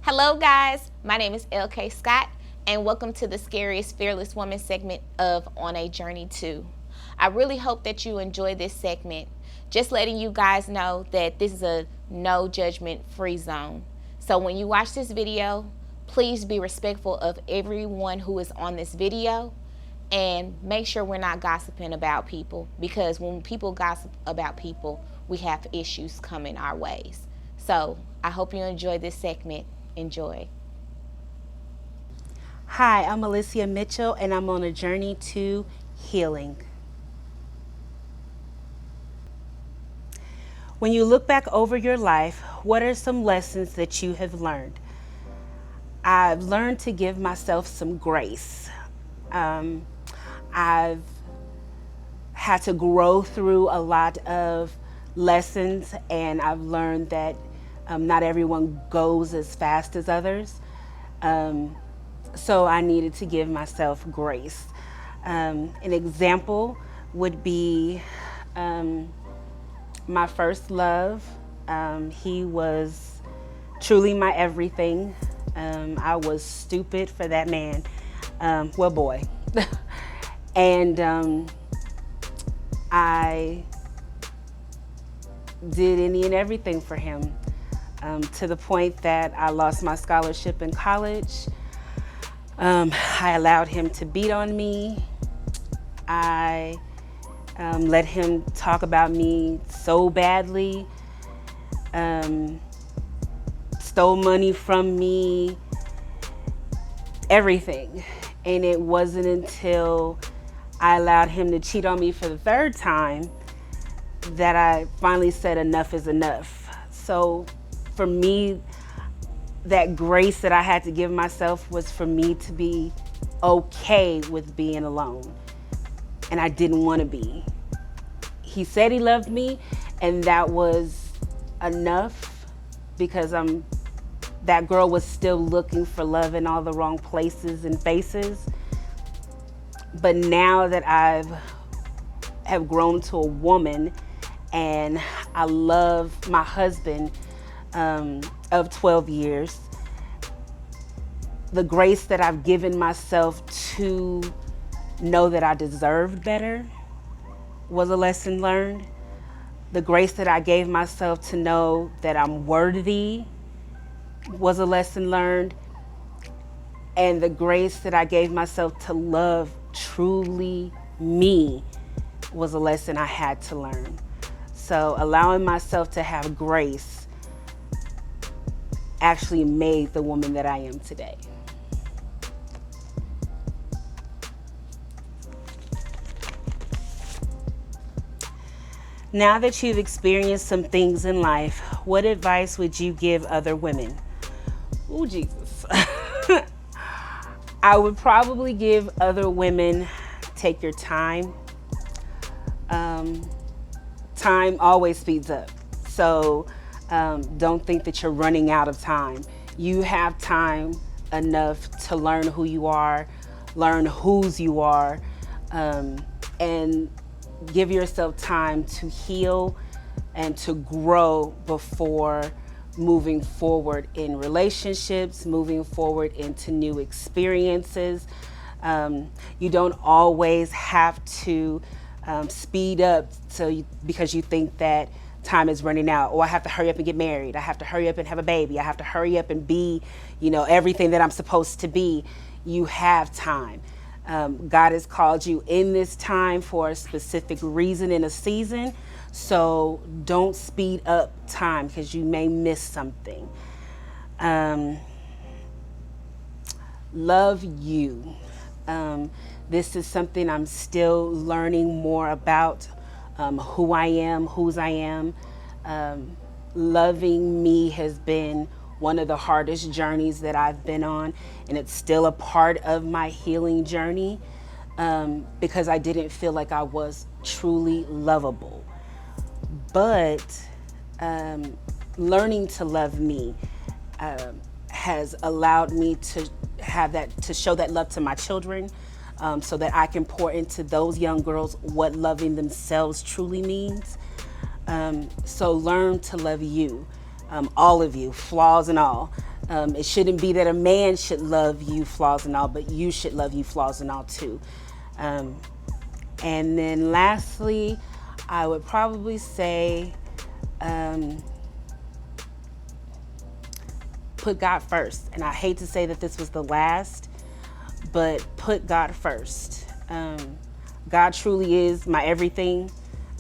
Hello guys, my name is LK Scott and welcome to the Scariest Fearless Woman segment of On a Journey To. I really hope that you enjoy this segment. Just letting you guys know that this is a no judgment free zone. So when you watch this video, please be respectful of everyone who is on this video and make sure we're not gossiping about people, because when people gossip about people, we have issues coming our ways. So I hope you enjoy this segment. Enjoy. Hi, I'm Alycia Mitchell, and I'm on a journey to healing. When you look back over your life, what are some lessons that you have learned? I've learned to give myself some grace. I've had to grow through a lot of lessons, and I've learned that not everyone goes as fast as others. So I needed to give myself grace. An example would be my first love. He was truly my everything. I was stupid for that man. Well, boy. And I did any and everything for him. To the point that I lost my scholarship in college. I allowed him to beat on me. I let him talk about me so badly, stole money from me, everything. And it wasn't until I allowed him to cheat on me for the third time that I finally said enough is enough. So for me, that grace that I had to give myself was for me to be okay with being alone. And I didn't want to be. He said he loved me, and that was enough, because that girl was still looking for love in all the wrong places and faces. But now that have grown to a woman, and I love my husband of 12 years, the grace that I've given myself to know that I deserved better was a lesson learned. The grace that I gave myself to know that I'm worthy was a lesson learned. And the grace that I gave myself to love truly me was a lesson I had to learn. So allowing myself to have grace actually made the woman that I am today. Now that you've experienced some things in life, what advice would you give other women? Oh, Jesus. I would probably give other women, take your time. Time always speeds up. So don't think that you're running out of time. You have time enough to learn who you are, learn whose you are, and give yourself time to heal and to grow before moving forward in relationships, moving forward into new experiences. You don't always have to speed up because you think that time is running out, or I have to hurry up and get married. I have to hurry up and have a baby. I have to hurry up and be, everything that I'm supposed to be. You have time. God has called you in this time for a specific reason in a season. So don't speed up time, because you may miss something. Love you. This is something I'm still learning more about. Who I am, whose I am. Loving me has been one of the hardest journeys that I've been on, and it's still a part of my healing journey, because I didn't feel like I was truly lovable. But learning to love me has allowed me to show that love to my children, so that I can pour into those young girls what loving themselves truly means. So learn to love you. all of you, flaws and all. It shouldn't be that a man should love you flaws and all, but you should love you flaws and all too. Um, and then lastly, I would probably say put God first. And I hate to say that this was the last, but put God first. God truly is my everything.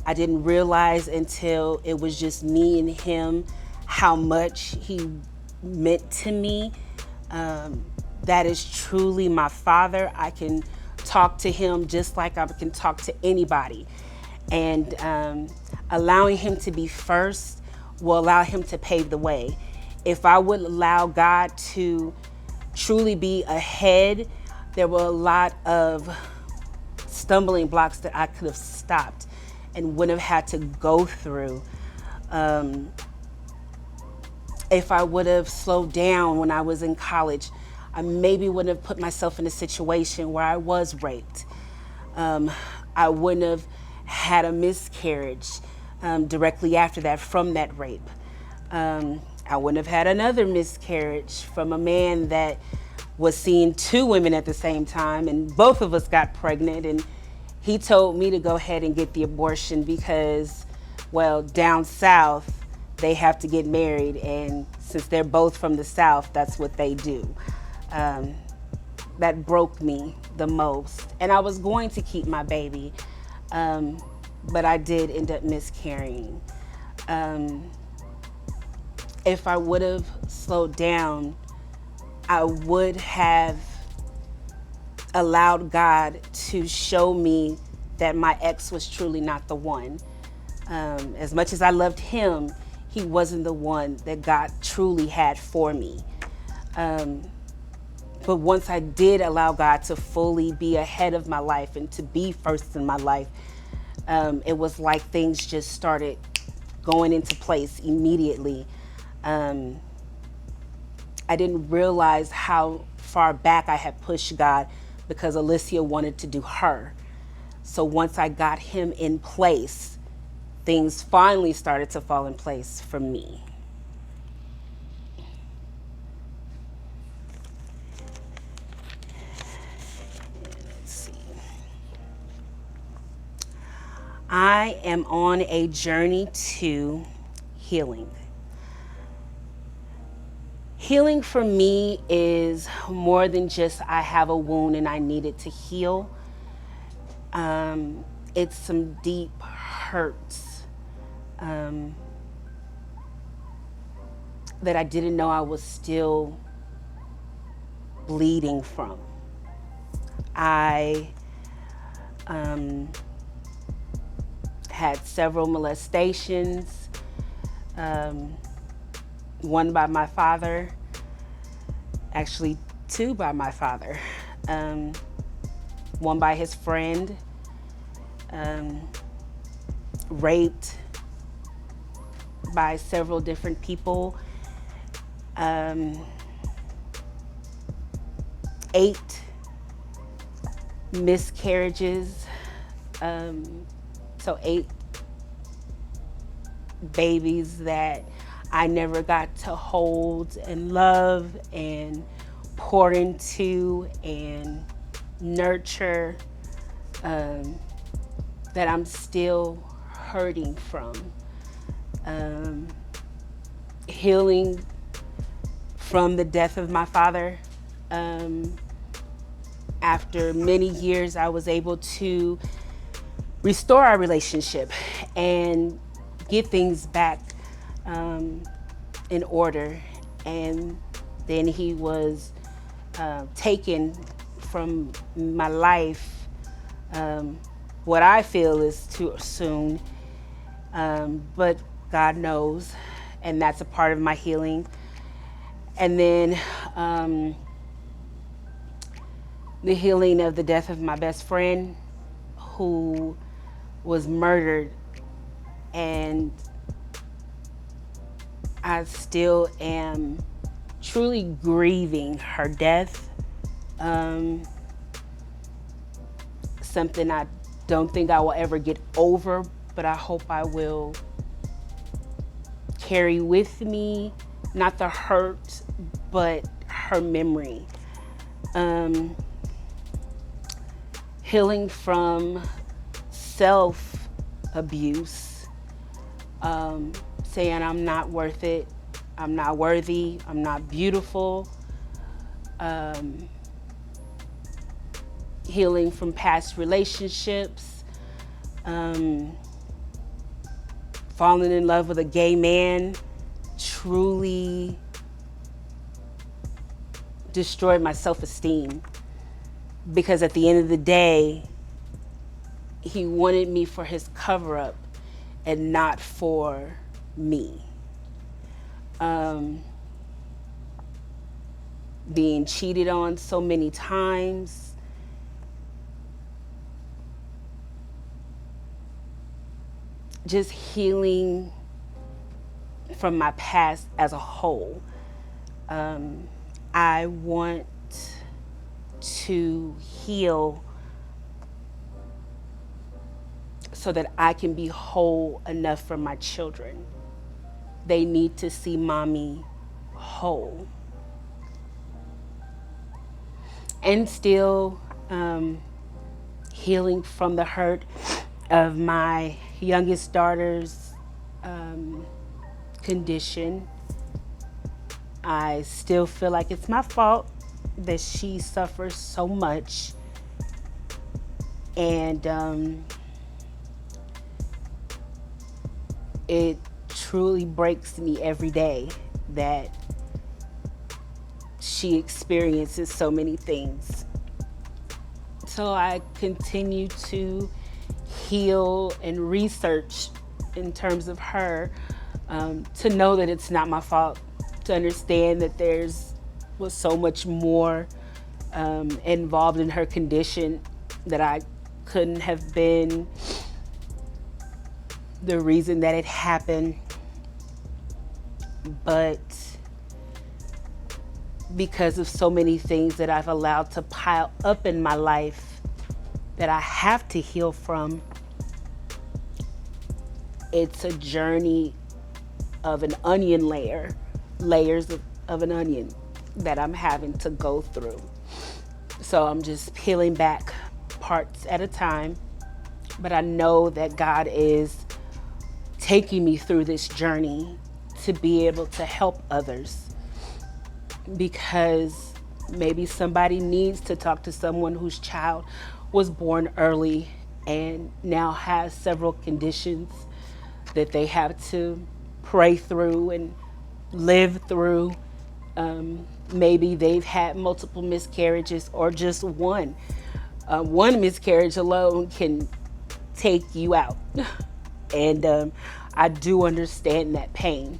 I didn't realize until it was just me and him how much he meant to me. That is truly my father. I can talk to him just like I can talk to anybody. And allowing him to be first will allow him to pave the way. If I would allow God to truly be ahead, there were a lot of stumbling blocks that I could have stopped and wouldn't have had to go through. If I would have slowed down when I was in college, I maybe wouldn't have put myself in a situation where I was raped. I wouldn't have had a miscarriage directly after that from that rape. I wouldn't have had another miscarriage from a man that was seeing two women at the same time, and both of us got pregnant, and he told me to go ahead and get the abortion because, well, down south, they have to get married, and since they're both from the south, that's what they do. That broke me the most. And I was going to keep my baby, but I did end up miscarrying. If I would have slowed down, I would have allowed God to show me that my ex was truly not the one. As much as I loved him, he wasn't the one that God truly had for me. But once I did allow God to fully be ahead of my life and to be first in my life, it was like things just started going into place immediately. I didn't realize how far back I had pushed God because Alycia wanted to do her. So once I got him in place, things finally started to fall in place for me. Let's see. I am on a journey to healing. Healing for me is more than just I have a wound and I need it to heal. It's some deep hurts that I didn't know I was still bleeding from. I had several molestations. One by my father, actually two by my father, one by his friend, raped by several different people, 8 miscarriages, so 8 babies that I never got to hold and love and pour into and nurture, that I'm still hurting from. Healing from the death of my father. After many years, I was able to restore our relationship and get things back in order. And then he was taken from my life, what I feel is too soon, but God knows, and that's a part of my healing. And then the healing of the death of my best friend who was murdered, and I still am truly grieving her death. Something I don't think I will ever get over, but I hope I will carry with me, not the hurt, but her memory. Healing from self abuse, saying I'm not worth it, I'm not worthy, I'm not beautiful. Healing from past relationships, falling in love with a gay man truly destroyed my self-esteem, because at the end of the day, he wanted me for his cover-up and not for me. Being cheated on so many times, just healing from my past as a whole. I want to heal so that I can be whole enough for my children. They need to see mommy whole. And still healing from the hurt of my youngest daughter's condition. I still feel like it's my fault that she suffers so much. And it truly breaks me every day that she experiences so many things. So I continue to heal and research in terms of her, to know that it's not my fault, to understand that was so much more involved in her condition, that I couldn't have been the reason that it happened. But because of so many things that I've allowed to pile up in my life that I have to heal from, it's a journey of an onion layers of an onion that I'm having to go through. So I'm just peeling back parts at a time, but I know that God is taking me through this journey to be able to help others, because maybe somebody needs to talk to someone whose child was born early and now has several conditions that they have to pray through and live through. Maybe they've had multiple miscarriages, or just one. One miscarriage alone can take you out. And I do understand that pain.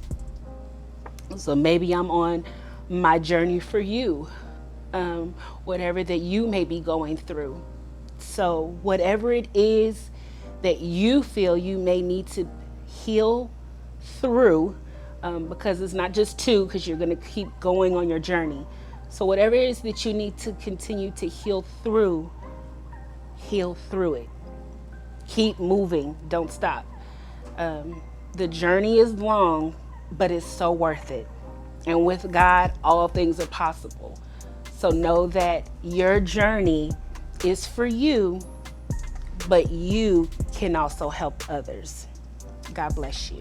So maybe I'm on my journey for you, whatever that you may be going through. So whatever it is that you feel you may need to heal through, because it's not just two, because you're going to keep going on your journey. So whatever it is that you need to continue to heal through it. Keep moving, don't stop. The journey is long, but it's so worth it. And with God, all things are possible. So know that your journey is for you, but you can also help others. God bless you.